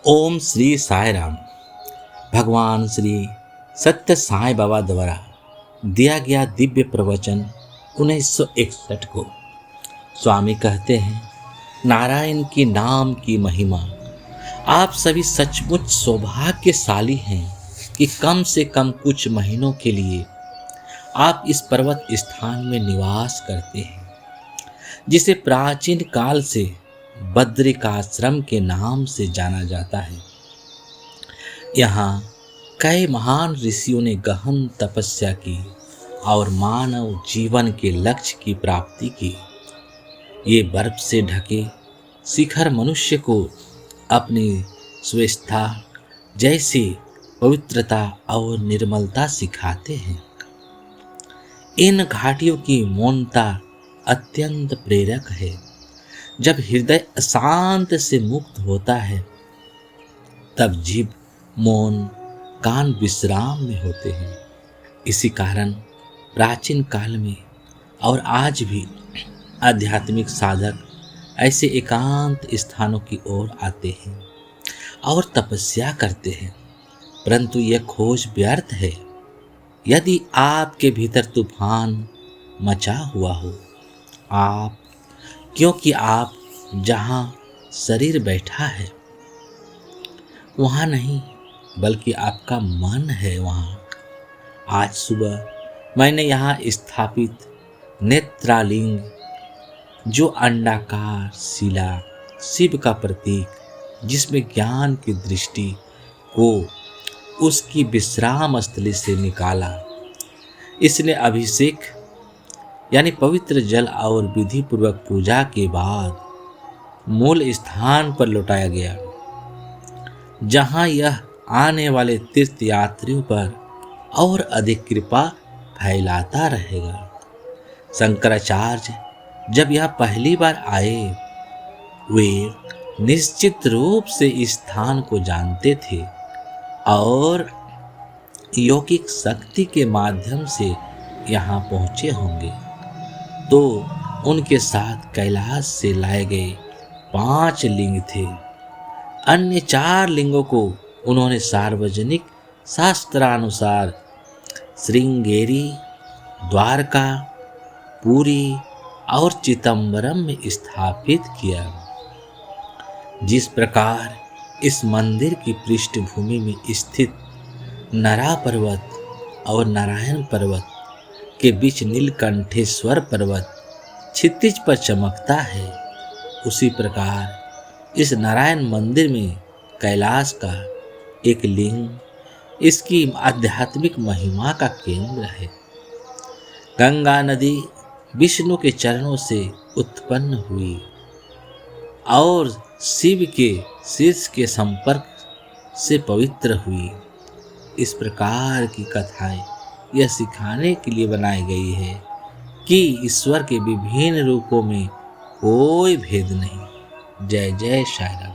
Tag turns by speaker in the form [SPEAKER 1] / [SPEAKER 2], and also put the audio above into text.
[SPEAKER 1] ओम श्री साई राम। भगवान श्री सत्य साई बाबा द्वारा दिया गया दिव्य प्रवचन 1961 को स्वामी कहते हैं, नारायण के नाम की महिमा। आप सभी सचमुच सौभाग्यशाली हैं कि कम से कम कुछ महीनों के लिए आप इस पर्वत स्थान में निवास करते हैं, जिसे प्राचीन काल से बद्रिकाश्रम के नाम से जाना जाता है। यहाँ कई महान ऋषियों ने गहन तपस्या की और मानव जीवन के लक्ष्य की प्राप्ति की। ये बर्फ से ढके शिखर मनुष्य को अपनी स्वस्थता जैसी पवित्रता और निर्मलता सिखाते हैं। इन घाटियों की मौनता अत्यंत प्रेरक है। जब हृदय अशांत से मुक्त होता है तब जीभ मौन, कान विश्राम में होते हैं। इसी कारण प्राचीन काल में और आज भी आध्यात्मिक साधक ऐसे एकांत स्थानों की ओर आते हैं और तपस्या करते हैं, परंतु यह खोज व्यर्थ है यदि आपके भीतर तूफान मचा हुआ हो। क्योंकि आप जहाँ शरीर बैठा है वहाँ नहीं, बल्कि आपका मन है वहाँ। आज सुबह मैंने यहाँ स्थापित नेत्रालिंग, जो अंडाकार शिला शिव का प्रतीक, जिसमें ज्ञान की दृष्टि को उसकी विश्राम स्थली से निकाला, इसने अभिषेक यानी पवित्र जल और विधि पूर्वक पूजा के बाद मूल स्थान पर लौटाया गया, जहां यह आने वाले तीर्थ यात्रियों पर और अधिक कृपा फैलाता रहेगा। शंकराचार्य जब यह पहली बार आए, वे निश्चित रूप से इस स्थान को जानते थे और योगिक शक्ति के माध्यम से यहाँ पहुँचे होंगे। तो उनके साथ कैलाश से लाए गए 5 लिंग थे। अन्य 4 लिंगों को उन्होंने सार्वजनिक शास्त्रानुसार श्रृंगेरी, द्वारका, पुरी और चिदंबरम में स्थापित किया। जिस प्रकार इस मंदिर की पृष्ठभूमि में स्थित नरा पर्वत और नारायण पर्वत के बीच नीलकंठेश्वर पर्वत क्षितिज पर चमकता है, उसी प्रकार इस नारायण मंदिर में कैलाश का एक लिंग इसकी आध्यात्मिक महिमा का केंद्र है। गंगा नदी विष्णु के चरणों से उत्पन्न हुई और शिव के शीर्ष के संपर्क से पवित्र हुई। इस प्रकार की कथाएं यह सिखाने के लिए बनाई गई है कि ईश्वर के विभिन्न रूपों में कोई भेद नहीं। जय जय साई राम।